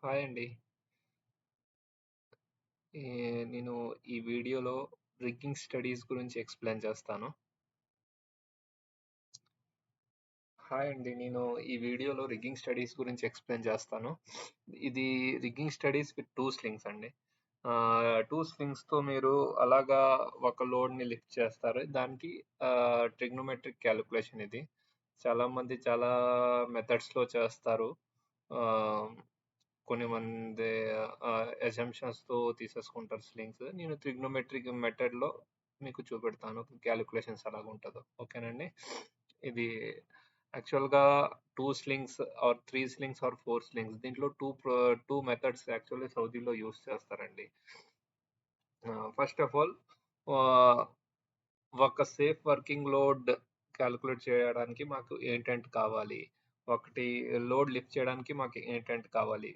Hi అండి. ఈ నేను ఈ వీడియోలో రిగ్గింగ్ స్టడీస్ గురించి ఎక్స్‌ప్లెయిన్ చేస్తాను. హాయ్ అండి. నేను ఈ వీడియోలో రిగ్గింగ్ స్టడీస్ గురించి ఎక్స్‌ప్లెయిన్ చేస్తాను. ఇది రిగ్గింగ్ స్టడీస్ విత్ 2 స్లింగ్స్ అండి. 2 స్లింగ్స్‌తో మీరు అలాగా ఒక లోడ్‌ని లిఫ్ట్ చేస్తారు. దానికి ట్రిగ్నోమెట్రిక్ కాలిక్యులేషన్ ఇది. చాలామంది చాలా మెథడ్స్‌లో చేస్తారు. ఆహ్, కొన్ని మంది అజంప్షన్స్‌తో తీసేసుకుంటారు స్లింగ్స్. నేను ట్రిగ్నోమెట్రిక్ మెథడ్‌లో మీకు చూపెడతాను. కాలిక్యులేషన్స్ ఎలాగుంటదో. ఓకేనండి. ఇది యాక్చువల్‌గా 2 slings or 3 slings or 4 slings దీంట్లో 2 మెథడ్స్ యాక్చువల్లీ సౌదీలో యూజ్ చేస్తారండి. ఫస్ట్ ఆఫ్ ఆల్ ఆహ్, ఒక సేఫ్ వర్కింగ్ లోడ్ కాలిక్యులేట్ చేయడానికి మాకు ఏంటంటే కావాలి. ఒకటి లోడ్ లిఫ్ట్ చేయడానికి మాకు ఏంటంటే కావాలి.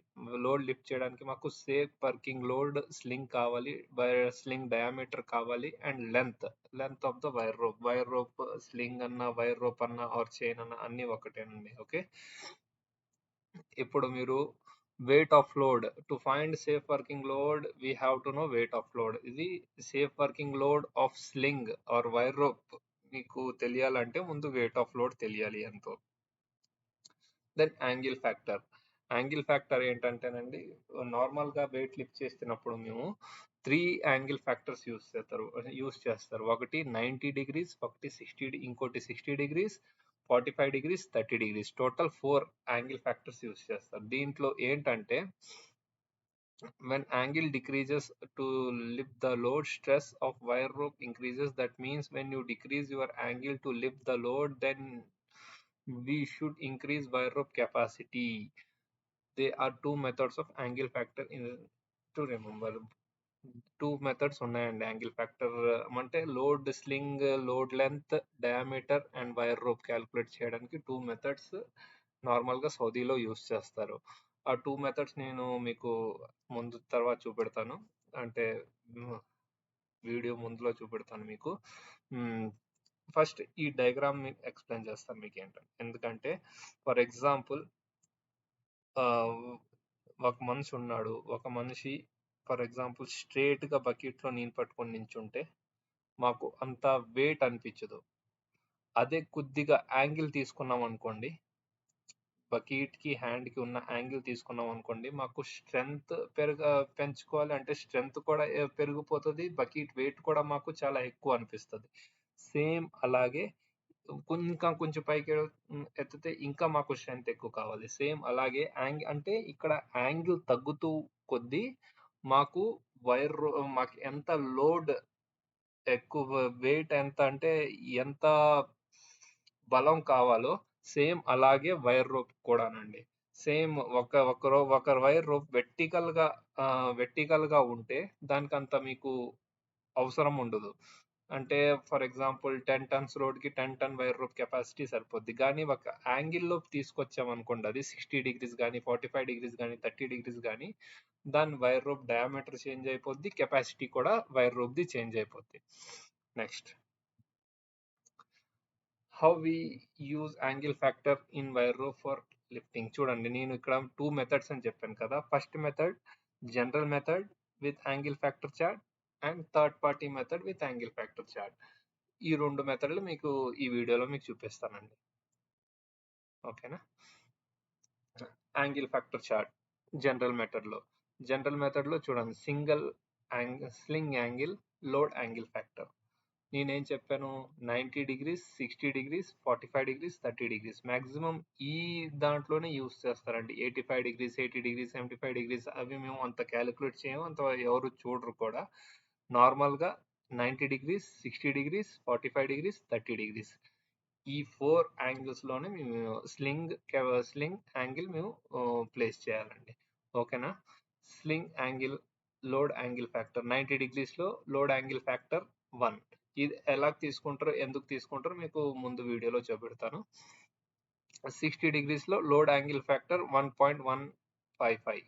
లోడ్ లిఫ్ట్ చేయడానికి మాకు సేఫ్ వర్కింగ్ లోడ్ స్లింగ్ కావాలి. స్లింగ్ డయామీటర్ కావాలి and length of the wire rope sling అన్న వైర్ రోప్ అన్న ఆర్ చైన్ అన్న అన్ని ఒకటేనండి. ఓకే. ఇప్పుడు మీరు weight of load to find safe working load we have to know weight of load. ఇది safe working load of sling or wire rope మీకు తెలియాలంటే ముందు వెయిట్ ఆఫ్ లోడ్ తెలియాలి ఎంతో. దెన్ యాంగిల్ ఫ్యాక్టర్ ఏంటంటేనండి, నార్మల్గా వెయిట్ లిఫ్ట్ చేస్తున్నప్పుడు మేము 3 యాంగిల్ ఫ్యాక్టర్స్ యూస్ చేస్తారు. ఒకటి 90 డిగ్రీస్, ఒకటి 60, ఇంకోటి 60 degrees, 45 degrees, 30 degrees, total 4 angle factors use చేస్తారు. దీంట్లో ఏంటంటే when angle decreases to lift the load, stress of wire rope increases. That means when you decrease your angle to lift the load, then we should increase wire rope capacity. There are two methods of angle factor in to remember. Two methods ఉన్నాయండి angle factor అంటే load sling, load length, diameter and wire rope calculate చేయడానికి 2 methods నార్మల్గా సౌదీలో use చేస్తారు. ఆ 2 methods నేను మీకు తర్వాత చూపెడతాను. అంటే వీడియో ముందులో చూపెడతాను మీకు. ఫస్ట్ ఈ డయాగ్రామ్ ఎక్స్ప్లెయిన్ చేస్తాను మీకు ఏంటంటే, ఎందుకంటే ఫర్ ఎగ్జాంపుల్ ఒక మనిషి ఉన్నాడు. ఒక మనిషి ఫర్ ఎగ్జాంపుల్ స్ట్రేట్‌గా బకెట్‌లో నీళ్ళు పట్టుకొని నించుంటే మాకు అంత వెయిట్ అనిపించదు. అదే కొద్దిగా యాంగిల్ తీసుకున్నాం అనుకోండి, బకెట్‌కి, హ్యాండ్‌కి ఉన్న యాంగిల్ తీసుకున్నాం అనుకోండి, మాకు స్ట్రెంగ్త్ పెంచుకోవాలి అంటే స్ట్రెంగ్త్ కూడా పెరిగిపోతది. బకెట్ వెయిట్ కూడా మాకు చాలా ఎక్కువ అనిపిస్తది. సేమ్ అలాగే ఇంకా కొంచెం పైకి ఎత్తితే ఇంకా మాకు స్ట్రెంగ్త్ ఎక్కువ కావాలి. సేమ్ అలాగే అంటే ఇక్కడ యాంగిల్ తగ్గుతూ కొద్దీ మాకు మాకు ఎంత లోడ్ ఎక్కువ వెయిట్ ఎంత అంటే ఎంత బలం కావాలో సేమ్ అలాగే వైర్ రోప్ కూడానండి. సేమ్ ఒక వైర్ రోప్ వెర్టికల్‌గా ఉంటే దానికంత మీకు అవసరం ఉండదు. అంటే ఫర్ ఎగ్జాంపుల్ 10 టన్స్ రోడ్‌కి 10 టన్ వైర్ రోప్ కెపాసిటీ సరిపోద్ది. కానీ ఒక యాంగిల్‌లోకి తీసుకొచ్చామనుకోండి, అది 60 డిగ్రీస్ గానీ, 45 డిగ్రీస్ గానీ, 30 డిగ్రీస్ గానీ దాని వైర్ రోప్ డయామీటర్ చేంజ్ అయిపోద్ది. కెపాసిటీ కూడా వైర్ రోప్‌ది చేంజ్ అయిపోద్ది. Next how we use angle factor in wire rope for lifting. చూడండి, నేను ఇక్కడ 2 మెథడ్స్ అని చెప్పాను కదా. First method general method with angle factor chart and third party method with angle factor chart. ఈ 2 మెథడ్లు మీకు ఈ వీడియోలో మీకు చూపిస్తానండి. ఓకేనా. యాంగిల్ ఫ్యాక్టర్ చార్ట్ జనరల్ మెథడ్లో చూడండి, sling angle, load angle factor. నేనేం చెప్పాను, 90 degrees, 60 degrees, 45 degrees, 30 degrees maximum ఈ దాంట్లోనే యూస్ చేస్తారండి. 85 డిగ్రీస్, 80 డిగ్రీస్, 75 డిగ్రీస్ అవి మేము అంత క్యాలిక్యులేట్ చేయము, అంత ఎవరు చూడరు కూడా. నార్మల్గా 90 డిగ్రీస్, 60 డిగ్రీస్, 45 డిగ్రీస్, 30 డిగ్రీస్ ఈ 4 యాంగిల్స్లోనే మేము స్లింగ్ యాంగిల్ మేము ప్లేస్ చేయాలండి. ఓకేనా. Sling angle, load angle factor 90 డిగ్రీస్లో లోడ్ యాంగిల్ ఫ్యాక్టర్ 1. ఇది ఎలా తీసుకుంటారో, ఎందుకు తీసుకుంటారో మీకు ముందు వీడియోలో చూపెడతాను. 60 డిగ్రీస్లో లోడ్ యాంగిల్ ఫ్యాక్టర్ 1.155,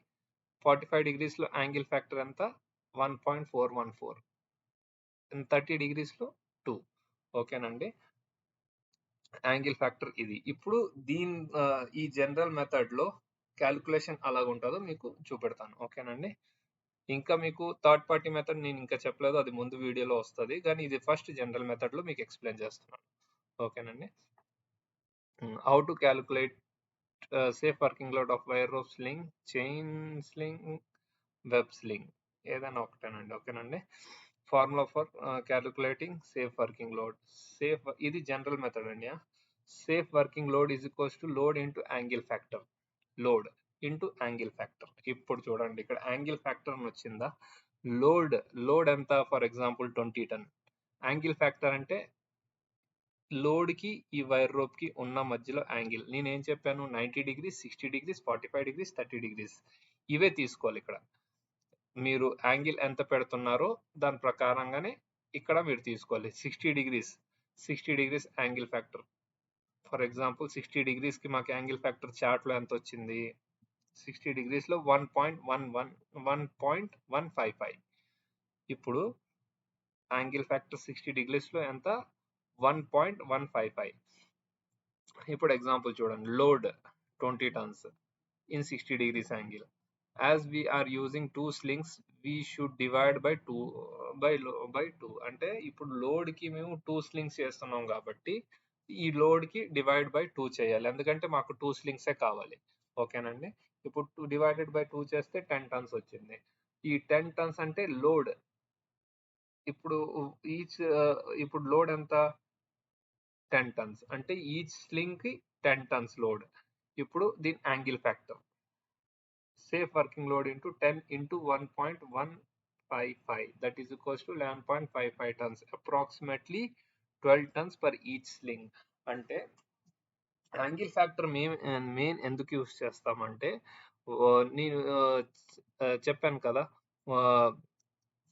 45 డిగ్రీస్లో యాంగిల్ ఫ్యాక్టర్ ఎంత 1.414, 30 డిగ్రీస్లో 2. ఓకేనండి. యాంగిల్ ఫ్యాక్టర్ ఇది. ఇప్పుడు ఈ జనరల్ మెథడ్లో క్యాలిక్యులేషన్ అలాగుంటుందో మీకు చూపెడతాను. ఓకేనండి. ఇంకా మీకు థర్డ్ పార్టీ మెథడ్ నేను ఇంకా చెప్పలేదు, అది ముందు వీడియోలో వస్తుంది, కానీ ఇది ఫస్ట్ జనరల్ మెథడ్లో మీకు ఎక్స్ప్లెయిన్ చేస్తున్నాను. ఓకేనండి. How to calculate safe working load of wire rope sling, chain sling, web sling, ఏదైనా ఒకటేనండి. ఓకేనండి. Formula for calculating safe working load. ఇది జనరల్ మెథడ్ అండి. Safe working load is equals to load into angle factor. Load into angle factor. ఇప్పుడు చూడండి, ఇక్కడ angle factor అని వచ్చిందా, లోడ్ ఎంత, for example 20 ton. Angle factor అంటే లోడ్ కి ఈ వైర్ రోప్ కి ఉన్న మధ్యలో యాంగిల్. నేనేం చెప్పాను, 90 డిగ్రీస్, 60 డిగ్రీస్, 45 డిగ్రీస్, 30 డిగ్రీస్, ఇవే తీసుకోవాలి. ఇక్కడ మీరు యాంగిల్ ఎంత పెడుతున్నారో దాని ప్రకారంగానే ఇక్కడ మీరు తీసుకోవాలి. 60 degrees angle factor. For example 60 degrees కి మాకు యాంగిల్ ఫ్యాక్టర్ చార్ట్ లో ఎంత వచ్చింది, 60 డిగ్రీస్ లో 1.155. ఇప్పుడు యాంగిల్ ఫ్యాక్టర్ 60 డిగ్రీస్ లో ఎంత, 1.155. ఇప్పుడు ఎగ్జాంపుల్ చూడండి, load 20 tons in 60 degrees angle. As we are using 2 slings, we should divide by 2 by 2. అంటే ఇప్పుడు లోడ్ కి మేము 2 slings చేస్తున్నాం కాబట్టి ఈ లోడ్ కి డివైడ్ బై 2 చేయాలి, ఎందుకంటే మాకు 2 slings కావాలి. ఓకేనండి. ఇప్పుడు 2 డివైడెడ్ బై 2 చేస్తే 10 tons వచ్చింది. ఈ 10 tons అంటే లోడ్. ఇప్పుడు ఇప్పుడు లోడ్ ఎంత, 10 tons, అంటే ఈచ్ స్లింగ్ కి 10 tons లోడ్. ఇప్పుడు దీని angle factor, safe working load into 10 into 1.155, that is equals to 11.55 tons, approximately 12 tons per each sling. అంటే యాంగిల్ ఫ్యాక్టర్ మెయిన్ ఎందుకు యూస్ చేస్తామంటే, నేను చెప్పాను కదా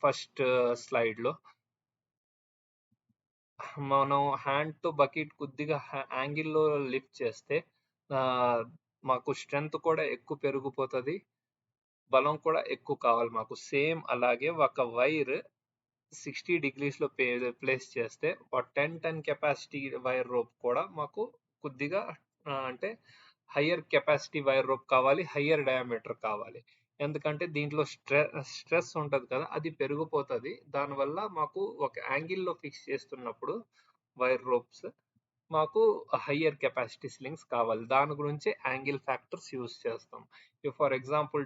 ఫస్ట్ స్లైడ్ లో, మనం హ్యాండ్ తో బకెట్ కొద్దిగా యాంగిల్లో లిఫ్ట్ చేస్తే మాకు స్ట్రెంగ్త్ కూడా ఎక్కువ పెరిగిపోతుంది, బలం కూడా ఎక్కువ కావాలి మాకు. సేమ్ అలాగే ఒక వైర్ 60 డిగ్రీస్ లో ప్లేస్ చేస్తే 10 టన్ కెపాసిటీ వైర్ రోప్ కూడా మాకు కొద్దిగా అంటే హయ్యర్ కెపాసిటీ వైర్ రోప్ కావాలి, హయ్యర్ డయామీటర్ కావాలి. ఎందుకంటే దీంట్లో స్ట్రెస్ ఉంటది కదా, అది పెరిగిపోతుంది. దానివల్ల మాకు ఒక యాంగిల్లో ఫిక్స్ చేస్తున్నప్పుడు వైర్ రోప్స్ మాకు హయ్యర్ కెపాసిటీ స్లింగ్స్ కావాలి. దాని గురించి యాంగిల్ ఫ్యాక్టర్స్ యూస్ చేస్తాం. For example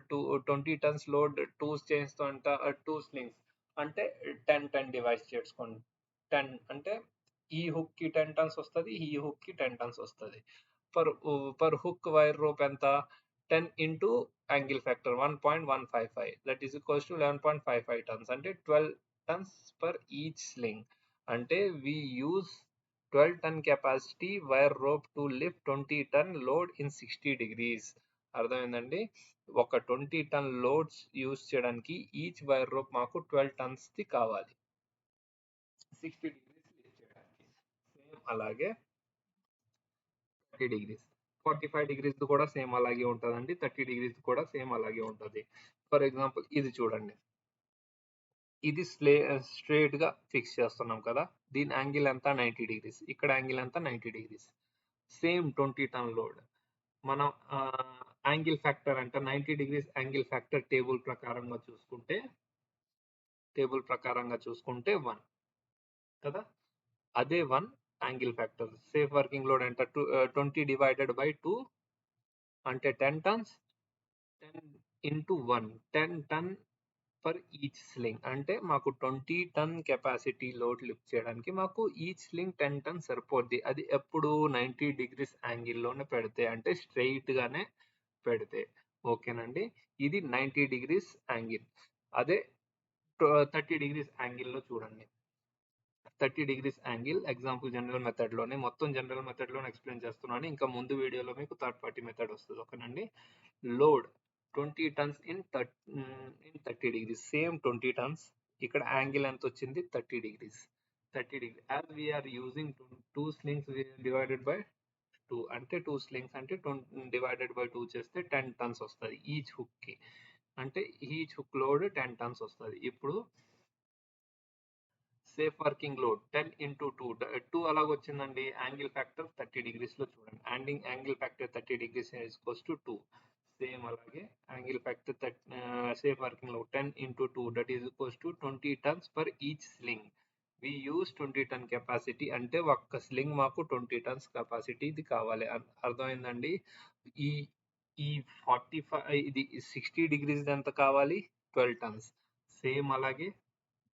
20 tons load 2 chains తో అంట 2 స్లింగ్స్ అంటే 10 డివైడ్ చేసుకోండి. 10 అంటే ఈ హుక్ కి 10 tons వస్తుంది, ఈ హుక్ కి 10 tons వస్తుంది. పర్ హుక్ వైర్ రోప్ ఎంత, 10 into angle factor 1.155, that is equals to 11.55 tons, అంటే 12 tons per each sling. అంటే we use 12 ton capacity wire rope to lift 20 ton load in 60 degrees. అర్థమైందండి. ఒక 20 ton loads use చేయడానికి each wire rope మాకు 12 tons the కావాలి 60 degrees lift చేయడానికి. Same అలాగే 30 degrees, 45 degrees కూడా సేమ్ అలాగే ఉంటుందండి, 30 degrees కూడా సేమ్ అలాగే ఉంటుంది. ఫర్ ఎగ్జాంపుల్ ఇది చూడండి, ఇది స్ట్రేట్ గా ఫిక్స్ చేస్తున్నాం కదా, దీని యాంగిల్ ఎంత 90 డిగ్రీస్, ఇక్కడ యాంగిల్ ఎంత 90 డిగ్రీస్. సేమ్ 20 టన్ లోడ్. మనం యాంగిల్ ఫ్యాక్టర్ అంటే 90 డిగ్రీస్ యాంగిల్ ఫ్యాక్టర్ టేబుల్ ప్రకారంగా చూసుకుంటే 1 కదా, అదే 1 angle factor. Safe working load అంటే 20 డివైడెడ్ బై 2 అంటే 10 tons, 10 into 1, 10 ton per each sling. అంటే మాకు 20 ton కెపాసిటీ లోడ్ లిఫ్ట్ చేయడానికి మాకు ఈచ్ స్లింగ్ 10 tons సరిపోద్ది. అది ఎప్పుడు 90 డిగ్రీస్ యాంగిల్లోనే పెడితే, అంటే స్ట్రైట్ గానే పెడితే. ఓకేనండి. ఇది 90 డిగ్రీస్ యాంగిల్. అదే 30 డిగ్రీస్ యాంగిల్లో చూడండి, 30 degrees angle example general method లోనే, మొత్తం జనరల్ మెథడ్ లోనే ఎక్స్ప్లెయిన్ చేస్తున్నాను. ఇంకా ముందు వీడియోలో మీకు థర్డ్ పార్టీ మెథడ్ వస్తుంది. ఓకేనండి. Load 20 tons in 30 degrees, same 20 tons. ఇక్కడ యాంగిల్ ఎంత వచ్చింది 30 degrees. As we're using 2 slings divided by 2, అంటే 2 slings అంటే డివైడెడ్ బై 2 చేస్తే 10 tons వస్తుంది ఈచ్ హుక్ కి, అంటే ఈచ్ హుక్ లోడ్ 10 tons వస్తుంది. ఇప్పుడు సేఫ్ వర్కింగ్ లోడ్ 10 into 2 అలాగొచ్చిందండి. యాంగిల్ ఫ్యాక్టర్ 30 degrees లో చూడండి, angle factor 30 degrees equals to 2. Same అలాగే యాంగిల్ ఫ్యాక్టర్ సేఫ్ వర్కింగ్ లో 10 into 2 that is equals to 20 tons for each sling. We use 20 ton capacity అంటే ఒక్క sling మాకు 20 tons capacity ఇది కావాలి. అర్థమైందండి. ఈ ఈ 45 ఇది 60 degrees ఎంత కావాలి? 12 tons. సేమ్ అలాగే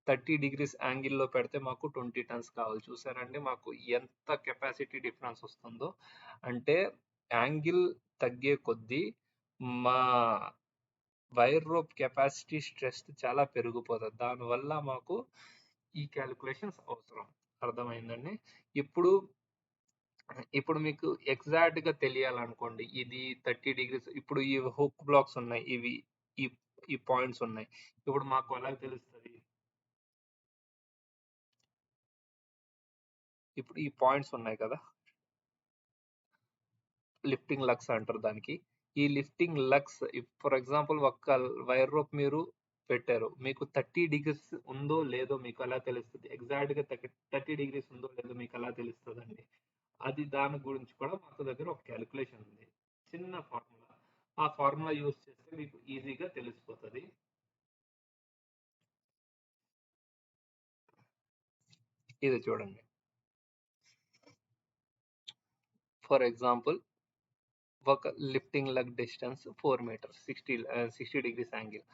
30 degrees యాంగిల్లో పెడితే మాకు 20 tons కావాలి. చూసారండి మాకు ఎంత కెపాసిటీ డిఫరెన్స్ వస్తుందో. అంటే యాంగిల్ తగ్గే కొద్దీ మా వైర్ రోప్ కెపాసిటీ స్ట్రెస్ చాలా పెరిగిపోతుంది. దానివల్ల మాకు ఈ క్యాలిక్యులేషన్స్ అవసరం. అర్థమైందండి. ఇప్పుడు ఇప్పుడు మీకు ఎగ్జాక్ట్ గా తెలియాలనుకోండి, ఇది 30 degrees. ఇప్పుడు ఈ హుక్ బ్లాక్స్ ఉన్నాయి, ఇవి ఈ ఈ పాయింట్స్ ఉన్నాయి. ఇప్పుడు మాకు ఎలా తెలుస్తుంది? ఇప్పుడు ఈ పాయింట్స్ ఉన్నాయి కదా, లిఫ్టింగ్ లక్స్ అంటారు దానికి. ఈ లిఫ్టింగ్ లక్స్ ఫర్ ఎగ్జాంపుల్ ఒక్క వైర్ రోప్ మీరు పెట్టారు, మీకు 30 degrees ఉందో లేదో మీకు ఎలా తెలుస్తుంది? ఎగ్జాక్ట్ గా 30 degrees ఉందో లేదో మీకు ఎలా తెలుస్తుంది అండి? అది దాని గురించి కూడా మాకు దగ్గర ఒక క్యాలిక్యులేషన్ ఉంది, చిన్న ఫార్ములా. ఆ ఫార్ములా యూజ్ చేస్తే మీకు ఈజీగా తెలిసిపోతుంది. ఇది చూడండి. ఫర్ ఎగ్జాంపుల్ ఒక lifting lug distance 4 meters, 60 degrees angle.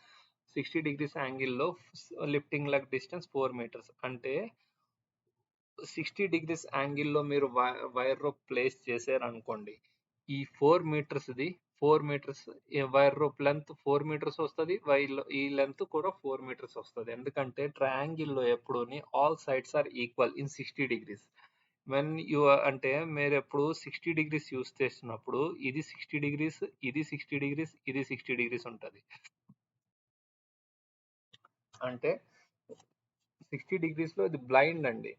60 degrees యాంగిల్లో లిఫ్టింగ్ లగ్ డిస్టెన్స్ 4 meters అంటే 60 degrees యాంగిల్లో మీరు వైర్ రోప్ ప్లేస్ చేశారు అనుకోండి, ఈ 4 మీటర్స్ది 4 meters wire rope length 4 meters వస్తుంది, ఈ లెంత్ కూడా 4 meters వస్తుంది. ఎందుకంటే ట్రయాంగిల్లో ఎప్పుడూని all sides are equal in 60 degrees. When you అంటే మీరు ఎప్పుడు 60 degrees యూస్ చేసినప్పుడు ఇది 60 degrees, ఇది 60 degrees, ఇది 60 degrees ఉంటుంది. అంటే 60 degrees లో ఇది బ్లైండ్ అండి.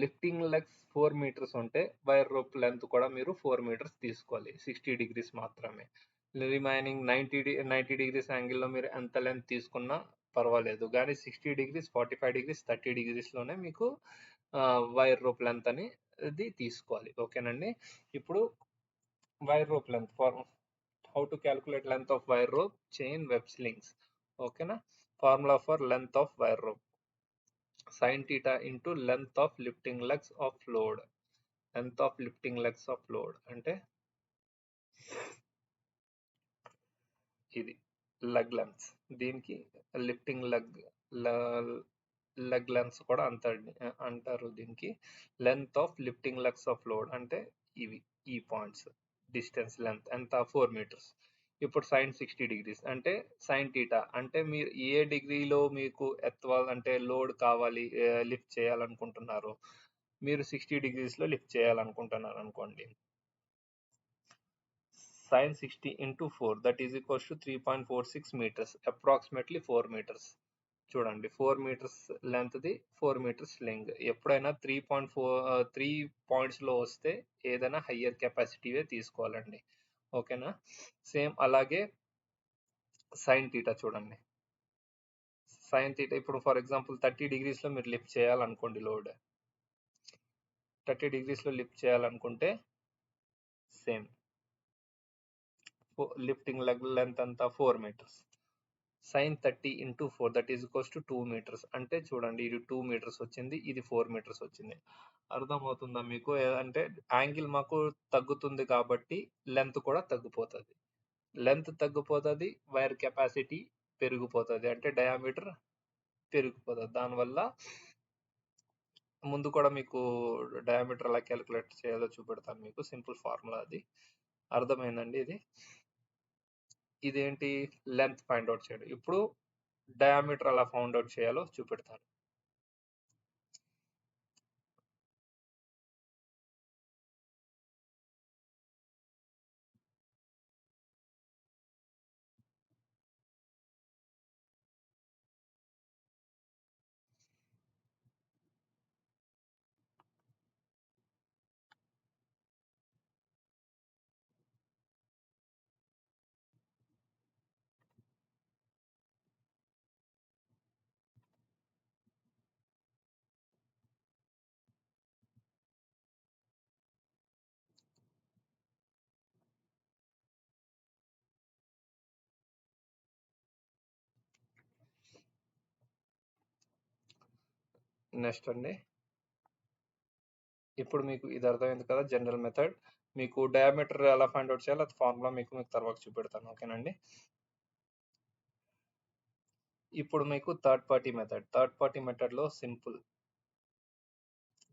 లిఫ్టింగ్ లెగ్స్ 4 meters ఉంటే వైర్ రోప్ లెంత్ కూడా మీరు 4 meters తీసుకోవాలి, 60 degrees మాత్రమే. రిమైనింగ్ 90 degrees యాంగిల్లో మీరు ఎంత లెంత్ తీసుకున్నా పర్వాలేదు, కానీ 60 degrees, 45 degrees, 30 degrees లోనే మీకు వైర్ రోప్ లెంత్ అని ఇది తీసుకోవాలి. ఓకేనండి. ఇప్పుడు wire rope length how to calculate length of wire rope, chain, web slings. ఓకేనా. Formula for length of wire rope, sin theta into length of lifting legs of load. Length of lifting legs of load అంటే ఇది leg length, దీనికి lifting leg length కూడా అంటారు దీనికి. Length of lifting legs of load అంటే ఇవి ఈ points, distance length ఎంత 4 meters. ఇప్పుడు సైన్ 60 degrees అంటే సైన్ టీటా అంటే మీరు ఏ డిగ్రీలో మీకు ఎత్తాలంటే లోడ్ కావాలి, లిఫ్ట్ చేయాలనుకుంటున్నారు. మీరు 60 degrees లో లిఫ్ట్ చేయాలనుకుంటున్నారు అనుకోండి, sin 60 into 4 that is equals to 3.46 meters, approximately 4 meters. చూడండి 4 meters లెంత్ ది, 4 meters లెంగ్. ఎప్పుడైనా 3 points లో వస్తే ఏదైనా హయ్యర్ కెపాసిటీవే తీసుకోవాలండి. ఓకేనా. సేమ్ అలాగే సైన్ థీటా చూడండి. సైన్ థీటా ఇప్పుడు ఫర్ ఎగ్జాంపుల్ 30 degrees లో మీరు లిఫ్ట్ చేయాలనుకోండి, లోడ్ 30 degrees లో లిఫ్ట్ చేయాలనుకుంటే సేమ్ లిఫ్టింగ్ లెగ్ లెంత్ అంతా 4 meters. Sine 30 into 4 that is equals to 2 meters. అంటే చూడండి ఇది 2 meters వచ్చింది, ఇది 4 meters వచ్చింది. అర్థమవుతుందా మీకు? అంటే యాంగిల్ మాకు తగ్గుతుంది కాబట్టి లెంత్ కూడా తగ్గిపోతుంది. లెంత్ తగ్గిపోతుంది, వైర్ కెపాసిటీ పెరిగిపోతుంది, అంటే డయామీటర్ పెరిగిపోతుంది. దానివల్ల ముందు కూడా మీకు డయామీటర్ ఎలా క్యాలిక్యులేట్ చేయాలో చూపెడతాను మీకు, సింపుల్ ఫార్ములా అది. అర్థమైందండి. ఇదేంటి లెంత్ ఫైండ్ అవుట్ చేయడం. ఇప్పుడు డయామీటర్ ఎలా ఫౌండ్ అవుట్ చేయాలో చూపెడతాను. నెక్స్ట్ అండి, ఇప్పుడు మీకు ఇది అర్థమైంది కదా జనరల్ మెథడ్. మీకు డయామీటర్ ఎలా ఫైండ్ అవుట్ చేయాలో అది ఫార్ములా మీకు తర్వాత చూపెడతాను, ఓకేనండి. ఇప్పుడు మీకు థర్డ్ పార్టీ మెథడ్లో సింపుల్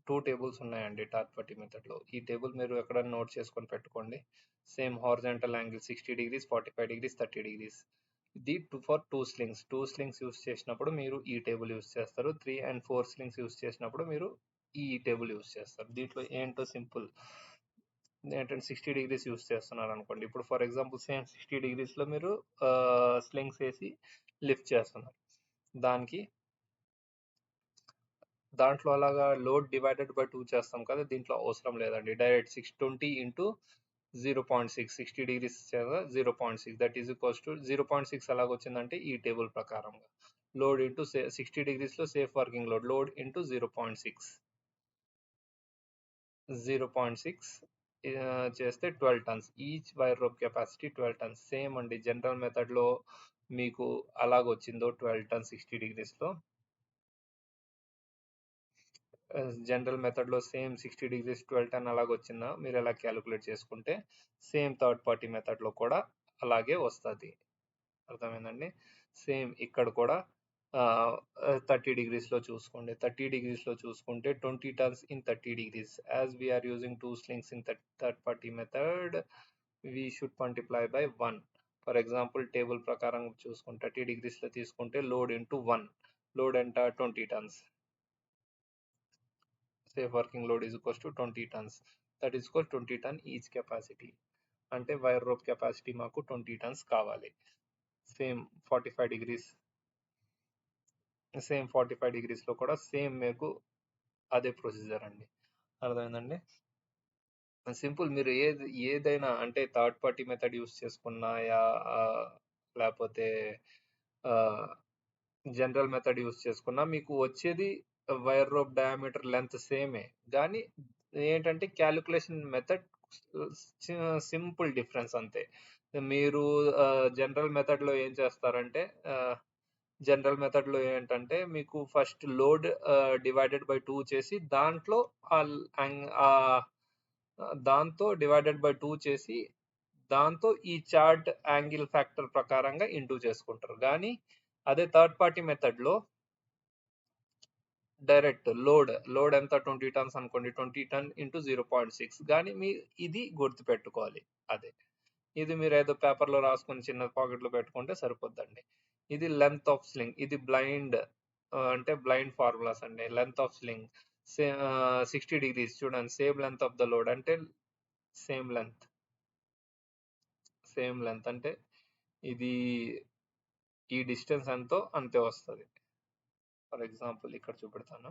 2 టేబుల్స్ ఉన్నాయండి. థర్డ్ పార్టీ మెథడ్లో ఈ టేబుల్ మీరు ఎక్కడైనా నోట్ చేసుకొని పెట్టుకోండి. Same horizontal angle 60 degrees, 45 degrees, 30 degrees. ఇది ఫర్ టూ స్లింగ్స్ యూస్ చేసినప్పుడు మీరు ఈ టేబుల్ యూస్ చేస్తారు. 3 and 4 స్లింగ్స్ యూస్ చేసినప్పుడు మీరు ఈ టేబుల్ యూస్ చేస్తారు. దీంట్లో ఏంటో సింపుల్ ఏంటంటే 60 డిగ్రీస్ యూస్ చేస్తున్నారు అనుకోండి. ఇప్పుడు ఫర్ ఎగ్జాంపుల్ సేమ్ 60 డిగ్రీస్లో మీరు స్లింగ్స్ వేసి లిఫ్ట్ చేస్తున్నారు. దాంట్లో అలాగా లోడ్ డివైడెడ్ బై 2 చేస్తాం కదా, దీంట్లో అవసరం లేదండి. Direct 620 into 0.6, 60 degrees 0.6, that is equals to 0.6 ఎలాగొచ్చిందంటే ఈ టేబుల్ ప్రకారంగా లోడ్ ఇంటూ 60 డిగ్రీస్లో సేఫ్ వర్కింగ్ లోడ్ ఇంటూ 0.6 చేస్తే 12 tons. Each wire rope capacity 12 tons. Same అండి, జనరల్ మెథడ్లో మీకు అలాగొచ్చిందో 12 tons 60 డిగ్రీస్లో, జనరల్ మెథడ్లో సేమ్ 60 డిగ్రీస్ 12 ton అలాగొచ్చిందా మీరు ఎలా క్యాలిక్యులేట్ చేసుకుంటే సేమ్ థర్డ్ పార్టీ మెథడ్లో కూడా అలాగే వస్తుంది. అర్థమైందండి. సేమ్ ఇక్కడ కూడా 30 డిగ్రీస్లో చూసుకోండి. 30 డిగ్రీస్లో చూసుకుంటే 20 tons in 30 degrees. As we're using 2 slings in third party method, we should multiply by 1. For example table ప్రకారం చూసుకుంటే 30 డిగ్రీస్లో తీసుకుంటే లోడ్ ఇంటూ 1, లోడ్ ఎంత 20 tons. Safe working load is equals to 20 tons. That is equal 20 ton each capacity. అంటే wire rope capacity మాకు 20 tons కావాలి. Same 45 డిగ్రీస్లో కూడా same మీకు అదే ప్రొసీజర్ అండి. అర్థమైందండి. సింపుల్, మీరు ఏదైనా అంటే థర్డ్ పార్టీ మెథడ్ యూస్ చేసుకున్నాయా లేకపోతే జనరల్ మెథడ్ యూస్ చేసుకున్నా మీకు వచ్చేది వైర్ రోప్ డయామీటర్ లెంత్ సేమే, కానీ ఏంటంటే క్యాలిక్యులేషన్ మెథడ్ సింపుల్ డిఫరెన్స్ అంతే. మీరు జనరల్ మెథడ్లో ఏం చేస్తారంటే జనరల్ మెథడ్లో ఏంటంటే మీకు ఫస్ట్ లోడ్ డివైడెడ్ బై 2 చేసి దాంతో డివైడెడ్ బై 2 చేసి దాంతో ఈ చార్ట్ యాంగిల్ ఫ్యాక్టర్ ప్రకారంగా ఇంటూ చేసుకుంటారు. కానీ అదే థర్డ్ పార్టీ మెథడ్లో డైరెక్ట్ లోడ్ ఎంత 20 tons అనుకోండి, 20 ton ఇంటూ 0.6. కానీ మీ ఇది గుర్తుపెట్టుకోవాలి. అదే ఇది మీరు ఏదో పేపర్లో రాసుకొని చిన్న పాకెట్లో పెట్టుకుంటే సరిపోద్దండి. ఇది లెంత్ ఆఫ్ స్లింగ్, ఇది బ్లైండ్ అంటే బ్లైండ్ ఫార్ములాస్ అండి. లెంత్ ఆఫ్ స్లింగ్ 60 డిగ్రీస్ చూడండి, same length of the load అంటే సేమ్ లెంత్ అంటే ఇది ఈ డిస్టెన్స్ ఎంతో అంతే వస్తుంది. ఫర్ ఎగ్జాంపుల్ ఇక్కడ చూపెడతాను.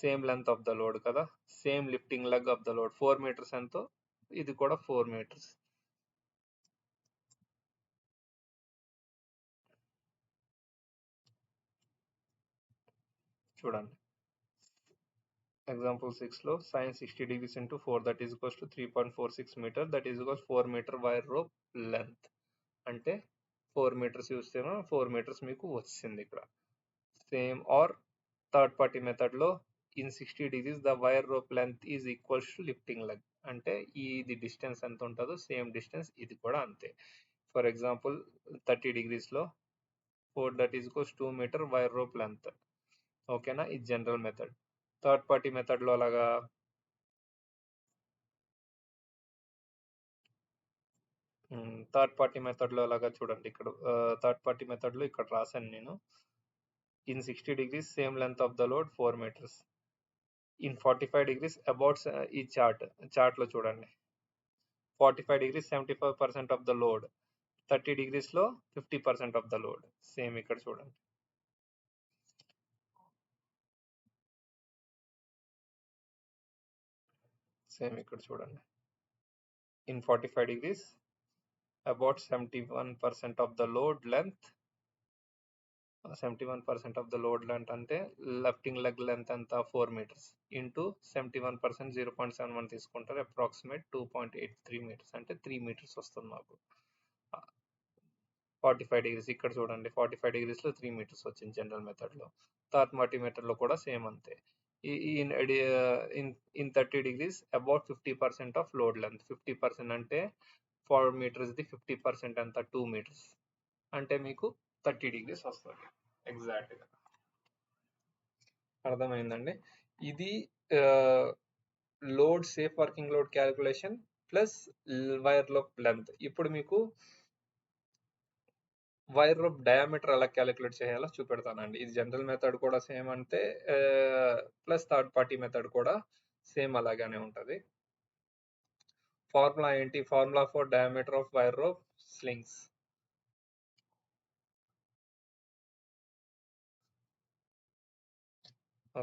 Same length of the load కదా, same lifting leg of the load 4 meters ఎంతో, ఇది కూడా 4 meters. చూడండి ఎగ్జాంపుల్ 6లో sin 60 degrees into 4, that is equals to 3.46 meter, that is equals 4 meter wire rope length. అంటే 4 meters use చేయడం 4 meters మీకు వచ్చింది ఇక్కడ. సేమ్ ఆర్ థర్డ్ పార్టీ మెథడ్లో in 60 degrees the wire rope length is equals to lifting leg, అంటే ఇది distance ఎంత ఉంటుందో సేమ్ డిస్టెన్స్ ఇది కూడా అంతే. For example 30 degreesలో 4, that is equals 2 meter wire rope length. ఓకేనా, ఇది జనరల్ మెథడ్. థర్డ్ పార్టీ మెథడ్లో అలాగా చూడండి, ఇక్కడ థర్డ్ పార్టీ మెథడ్లో ఇక్కడ రాశాను నేను. In 60 degrees same length of the load 4 meters. In 45 degrees about ఈ చార్ట్లో చూడండి 45 degrees 75% of the load, 30 degreesలో 50% of the load. Same ఇక్కడ చూడండి. In 45 degrees about 71% of the load length, 71% of the load length అంటే లెఫ్టింగ్ లెగ్ లెంత్ అంతా 4 meters into 71% 0.71 తీసుకుంటారు, approximate 2.83 meters అంటే 3 meters వస్తుంది మాకు. 45 degrees ఇక్కడ చూడండి 45 degrees లో 3 meters వచ్చింది జనరల్ మెథడ్ లో. థర్డ్ పార్టీ మెథడ్ లో కూడా సేమ్ అంతే. In 30 degrees about 50% of load length. 50% అంటే 4 meters ది 50% అంత 2 meters అంటే మీకు 30 degrees వస్తుంది ఎగ్జాక్ట్ గా. అర్థమైందండి. ఇది load safe working load calculation plus wire rope length. ఇప్పుడు మీకు వైర్ రోప్ డయామీటర్ ఎలా క్యాలిక్యులేట్ చేయాలో చూపెడతానండి. ఇది జనరల్ మెథడ్ కూడా సేమ్ అంటే ప్లస్ థర్డ్ పార్టీ మెథడ్ కూడా సేమ్ అలాగానే ఉంటుంది. ఫార్ములా ఏంటి? Formula for diameter of wire rope slings.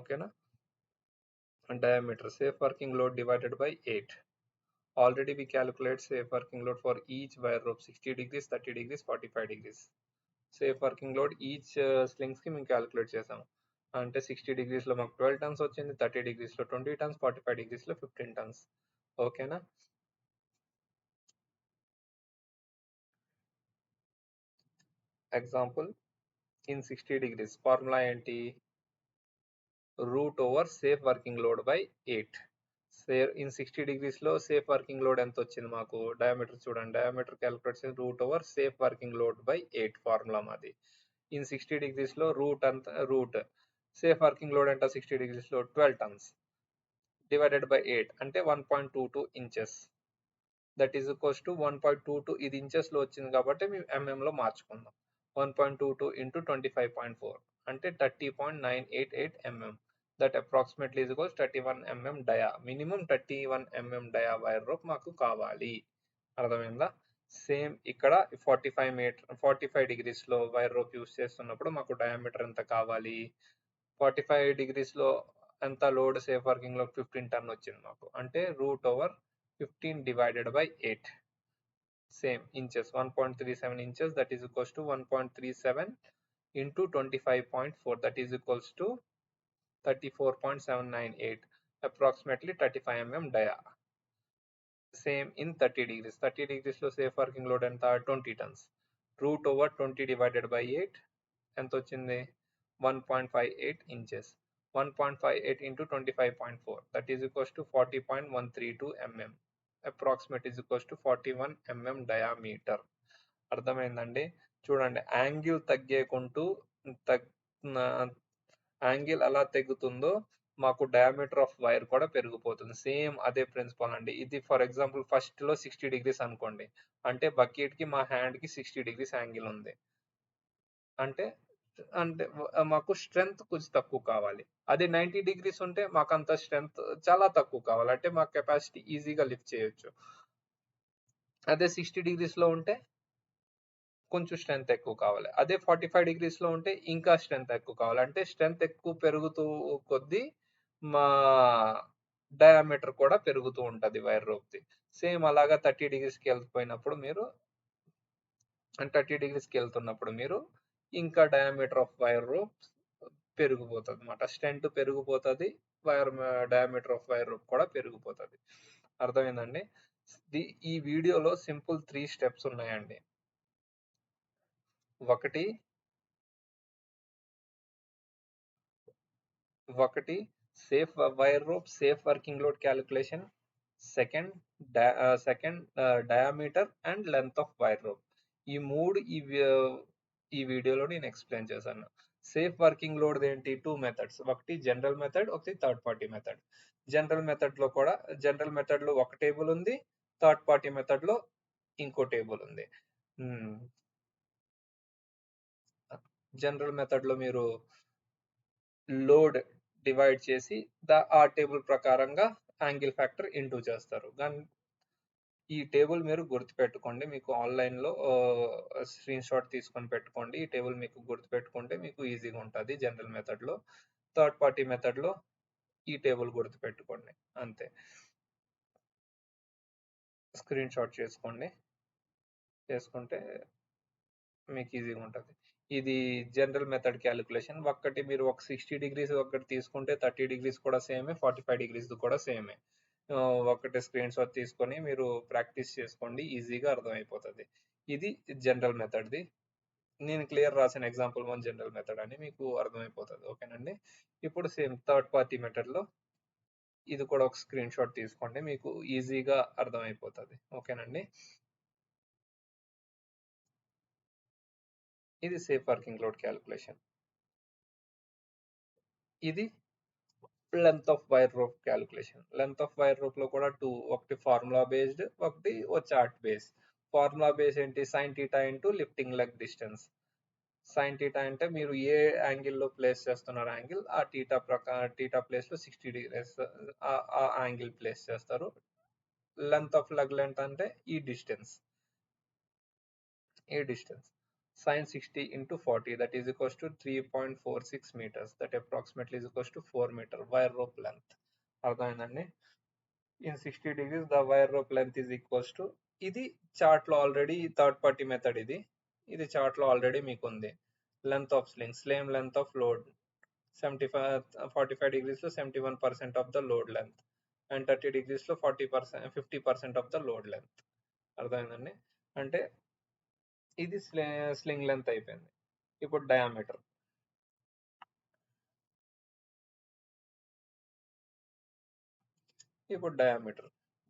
ఓకేనా? Diameter safe working load divided by 8. Already we calculate safe working load for each wire rope 60 degrees, 30 degrees, 45 degrees. Safe working load each slings కి మేము calculate చేసాం. అంటే 60 degrees లో మాకు 12 tons వచ్చింది, 30 degrees లో 20 tons, 45 degrees లో 15 tons. ఓకేనా? ఎగ్జాంపుల్ ఇన్ 60 degrees ఫార్ములా ఏంటి? Root over safe working load by 8. In 60 degrees లో సేఫ్ వర్కింగ్ లోడ్ ఎంత వచ్చింది మాకు? డయామీటర్ చూడండి, డయామీటర్ క్యాలిక్యులేట్ చేసి root over safe working load by 8 formula మాది. ఇన్ 60 degrees లో రూట్ సేఫ్ వర్కింగ్ లోడ్ ఎంత 60 degrees లో 12 tons డివైడెడ్ బై 8 అంటే 1.22 inches. That is equals to 1.22. ఇది ఇంచెస్ లో వచ్చింది కాబట్టి మేము ఎంఎం లో మార్చుకుందాం. 1.22 ఇంటూ 25.4 అంటే 30.988 mm. That approximately is equals 31 mm dia. Minimum 31 mm dia wire rope మాకు కావాలి. అర్థమైందా? సేమ్ ఇక్కడ 45 degrees లో వైర్ రోప్ యూస్ చేస్తున్నప్పుడు మాకు డయామీటర్ ఎంత కావాలి? 45 degrees లో ఎంత లోడ్ సేఫ్ వర్కింగ్ లో 15 ton వచ్చింది మాకు. అంటే root over 15 divided by 8. Same inches 1.37 inches, that is equals to 1.37 into 25.4, that is equals to 34.798, approximately 35 mm dia. Same in 30 degrees. 30 degrees లో సేఫ్ వర్కింగ్ లోడ్ ఎంత? 20 tons. Root over 20 divided by 8 ఎంత వచ్చింది? 1.58 inches. 1.58 into 25.4, that is equals to 40.132 mm. Approximate is equals to 41 mm diameter. అర్థమైందండి? చూడండి, angle తగ్గేకుంటూ angle అలా తగ్గుతుందో మాకు diameter of wire కూడా పెరిగిపోతుంది. సేమ్ అదే ప్రిన్సిపల్ అండి. ఇది ఫర్ ఎగ్జాంపుల్ ఫస్ట్ లో 60 degrees అనుకోండి, అంటే బకెట్ కి మా హ్యాండ్ కి 60 degrees యాంగిల్ ఉంది అంటే అంటే మాకు స్ట్రెంగ్త్ కొంచెం తక్కువ కావాలి. అదే 90 degrees ఉంటే మాకు అంత స్ట్రెంగ్త్ చాలా తక్కువ కావాలి, అంటే మా కెపాసిటీ ఈజీగా లిఫ్ట్ చేయొచ్చు. అదే 60 degrees లో ఉంటే కొంచెం స్ట్రెంగ్త్ ఎక్కువ కావాలి. అదే 45 degrees లో ఉంటే ఇంకా స్ట్రెంగ్త్ ఎక్కువ కావాలి. అంటే స్ట్రెంగ్త్ ఎక్కువ పెరుగుతూ కొద్దీ మా డయామీటర్ కూడా పెరుగుతూ ఉంటది వైర్ రోప్ ది. సేమ్ అలాగా 30 degrees కి వెళ్ళిపోయినప్పుడు మీరు 30 degrees కి వెళ్తున్నప్పుడు మీరు ఇంకా డయామీటర్ ఆఫ్ వైర్ రోప్ పెరిగిపోతుంది అన్నమాట. స్ట్రెంగ్త్ పెరిగిపోతుంది, wire diameter of wire rope కూడా పెరిగిపోతుంది. అర్థమైందండి? ఈ వీడియోలో సింపుల్ 3 steps ఉన్నాయండి. ఒకటి safe wire rope safe working load calculation. Second diameter and length of wire rope. ఈ మూడు ఈ వీడియోలో నేను ఎక్స్ప్లెయిన్ చేశాను. సేఫ్ వర్కింగ్ లోడ్ ఏంటి? 2 methods, ఒకటి జనరల్ మెథడ్, ఒకటి third party method. General method లో ఒక టేబుల్ ఉంది, థర్డ్ పార్టీ మెథడ్ లో ఇంకో టేబుల్ ఉంది. జనరల్ మెథడ్ లో మీరు లోడ్ డివైడ్ చేసి ఆ టేబుల్ ప్రకారంగా యాంగిల్ ఫ్యాక్టర్ ఇంటూ చేస్తారు. కానీ ఈ టేబుల్ మీరు గుర్తుపెట్టుకోండి, మీకు ఆన్లైన్లో స్క్రీన్ షాట్ తీసుకొని పెట్టుకోండి. ఈ టేబుల్ మీకు గుర్తుపెట్టుకుంటే మీకు ఈజీగా ఉంటుంది. జనరల్ మెథడ్లో, థర్డ్ పార్టీ మెథడ్లో ఈ టేబుల్ గుర్తుపెట్టుకోండి అంతే. స్క్రీన్ షాట్ చేసుకుంటే మీకు ఈజీగా ఉంటుంది. ఇది జనరల్ మెథడ్ క్యాలిక్యులేషన్. ఒక్కటి మీరు ఒక 60 degrees ఒకటి తీసుకుంటే 30 degrees కూడా సేమే, 45 degrees కూడా సేమే. ఒకటి స్క్రీన్ షాట్ తీసుకొని మీరు ప్రాక్టీస్ చేసుకోండి, ఈజీగా అర్థమైపోతుంది. ఇది జనరల్ మెథడ్ది. నేను క్లియర్ రాసిన ఎగ్జాంపుల్ 1 జనరల్ మెథడ్ అని మీకు అర్థమైపోతది. ఓకేనండి. ఇప్పుడు సేమ్ థర్డ్ పార్టీ మెథడ్‌లో ఇది కూడా ఒక స్క్రీన్ షాట్ తీసుకోండి. మీకు ఈజీగా అర్థమైపోతది. ఓకేనండి. ఇది సేఫ్ వర్కింగ్ లోడ్ క్యాలిక్యులేషన్. ఇది length of wire rope calculation. Length of wire rope లో కూడా ఒకటి ఫార్ములా బేస్డ్, ఒకటి ఓ చార్ట్ బేస్. ఫార్ములా బేస్ ఏంటి? Sine theta into lifting leg distance. Sine theta అంటే మీరు ఏ యాంగిల్ లో ప్లేస్ చేస్తున్నారు యాంగిల్, ఆ థీటా ప్లేస్ లో 60 డిగ్రీస్ ఆ యాంగిల్ ప్లేస్ చేస్తారు. లెంగ్త్ ఆఫ్ లెగ్ లెంత్ అంటే ఈ distance. Sine 60 into 40, that is equals to 3.46 meters, that approximately is equals to 4 meter wire rope length. అర్థమైందండి. In 60 degrees the wire rope length is equals to, ఇది chart లో already third party method. ఇది chart లో already మీకు ఉంది. Length of sling length of load 45 degrees లో 71% of the load length, and 30 degrees లో 50% of the load length. అర్థమైందండి. అంటే ఇది స్లింగ్ లెంత్ అయిపోయింది. ఇప్పుడు డయామీటర్.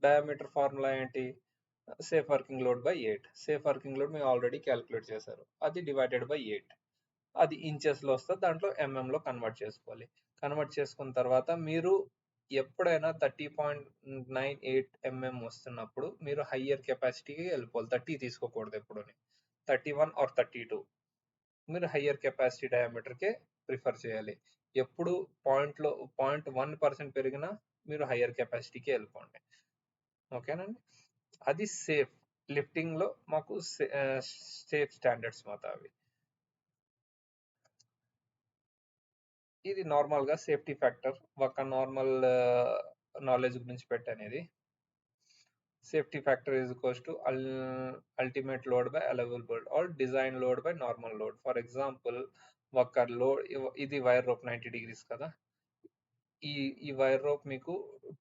డయామీటర్ ఫార్ములా ఏంటి? Safe working load by 8. Safe working load మీరు ఆల్రెడీ క్యాలిక్యులేట్ చేశారు. అది డివైడెడ్ బై 8. అది ఇంచెస్ లో వస్తుంది. దాంట్లో లో కన్వర్ట్ చేసుకోవాలి. కన్వర్ట్ చేసుకున్న తర్వాత మీరు ఎప్పుడైనా 30.98 వస్తున్నప్పుడు మీరు హయ్యర్ కెపాసిటీకి వెళ్ళిపోవాలి. 30 తీసుకోకూడదు ఎప్పుడు. 31 ఆర్ 32 మీరు హయ్యర్ కెపాసిటీ డయామీటర్కే ప్రిఫర్ చేయాలి. ఎప్పుడు 0.1% పెరిగినా మీరు హయ్యర్ కెపాసిటీకి వెళ్ళిపోండి. ఓకేనండి. అది సేఫ్ లిఫ్టింగ్ లో మాకు సేఫ్ స్టాండర్డ్స్ మాట అవి. ఇది నార్మల్ గా సేఫ్టీ ఫ్యాక్టర్ ఒక నార్మల్ నాలెడ్జ్ గురించి పెట్టనేది. Safety factor is equals to ultimate load by allowable or design load by normal load. For example ఒక లోడ్, ఇది వైర్ రోప్ 90 degrees కదా. ఈ వైర్ రోప్ మీకు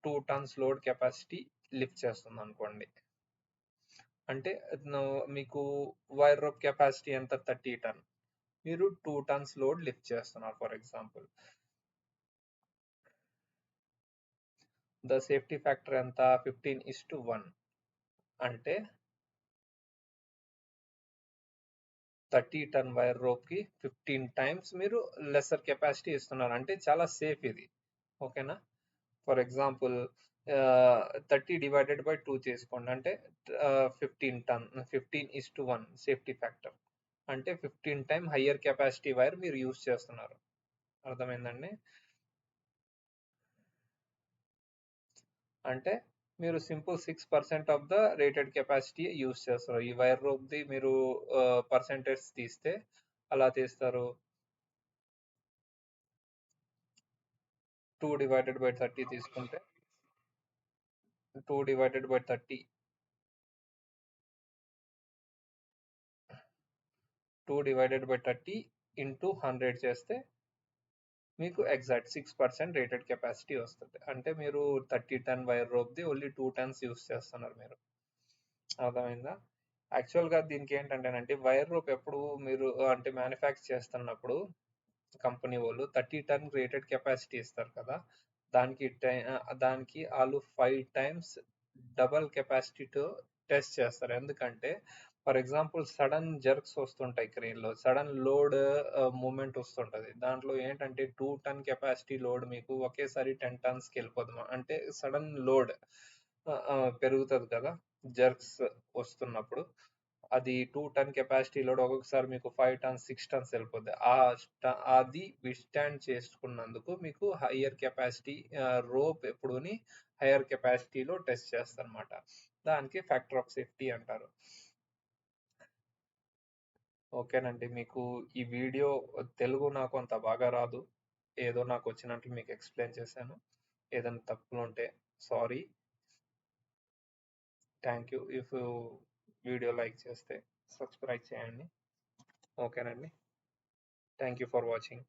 2 tons లోడ్ కెపాసిటీ లిఫ్ట్ చేస్తుంది అనుకోండి. అంటే మీకు వైర్ రోప్ కెపాసిటీ ఎంత? 30 ton. మీరు 2 tons లోడ్ లిఫ్ట్ చేస్తున్నారు for example. The safety factor ఎంత? 15:1. అంటే 30 ton వైర్ రోప్ కి 15 times మీరు లెసర్ కెపాసిటీ ఇస్తున్నారు. అంటే చాలా సేఫ్ ఇది. ఓకేనా. ఫర్ ఎగ్జాంపుల్ 30 డివైడెడ్ బై 2 చేసుకోండి. అంటే 15 ton, 15:1 సేఫ్టీ ఫ్యాక్టర్. అంటే 15 టైమ్ హయ్యర్ కెపాసిటీ వైర్ మీరు యూజ్ చేస్తున్నారు. అర్థమైందండి. అంటే మీరు simple 6% of the rated capacity use చేస్తారు. ఈ వైర్ రోప్ ది మీరు పర్సెంటేజ్ తీస్తే అలా తీస్తారు. 2 డివైడెడ్ బై 30 తీసుకుంటే 2 divided by 30 2 divided by 30 into 100 చేస్తే మీకు ఎగ్జాక్ట్ 6% రేటెడ్ కెపాసిటీ వస్తుంది. అంటే మీరు 30 ton wire rope the only 2 tons use చేస్తున్నారు మీరు. అర్థమైందా. యాక్చువల్గా దీనికి ఏంటంటేనంటే వైర్ రోప్ ఎప్పుడు మీరు అంటే మ్యానుఫ్యాక్చర్ చేస్తున్నప్పుడు కంపెనీ వాళ్ళు 30 ton రేటెడ్ కెపాసిటీ ఇస్తారు కదా. దానికి వాళ్ళు 5 times డబల్ కెపాసిటీతో టెస్ట్ చేస్తారు. ఎందుకంటే ఫర్ ఎగ్జాంపుల్ సడన్ జర్క్స్ వస్తుంటాయి క్రేన్ లో, సడన్ లోడ్ మూమెంట్ వస్తుంటది. దాంట్లో ఏంటంటే 2 ton కెపాసిటీ లోడ్ మీకు ఒకేసారి 10 tons కి వెళ్ళిపోతుంది. అంటే సడన్ లోడ్ పెరుగుతుంది కదా జర్క్స్ వస్తున్నప్పుడు. అది 2 ton కెపాసిటీ లోడ్ ఒక్కొక్కసారి మీకు 5 tons 6 tons వెళ్ళిపోద్ది. అది విస్టాండ్ చేసుకున్నందుకు మీకు హయ్యర్ కెపాసిటీ రోప్ ఎప్పుడుని హయ్యర్ కెపాసిటీలో టెస్ట్ చేస్తారనమాట. దానికి ఫ్యాక్టర్ ఆఫ్ సేఫ్టీ అంటారు. ఓకేనండి. మీకు ఈ వీడియో తెలుగు నాకు అంత బాగా రాదు. ఏదో నాకు వచ్చినట్లు మీకు ఎక్స్ప్లెయిన్ చేశాను. ఏదైనా తప్పులు ఉంటే sorry. Thank you. If video like చేస్తే సబ్స్క్రైబ్ చేయండి. ఓకేనండి. Thank you for watching.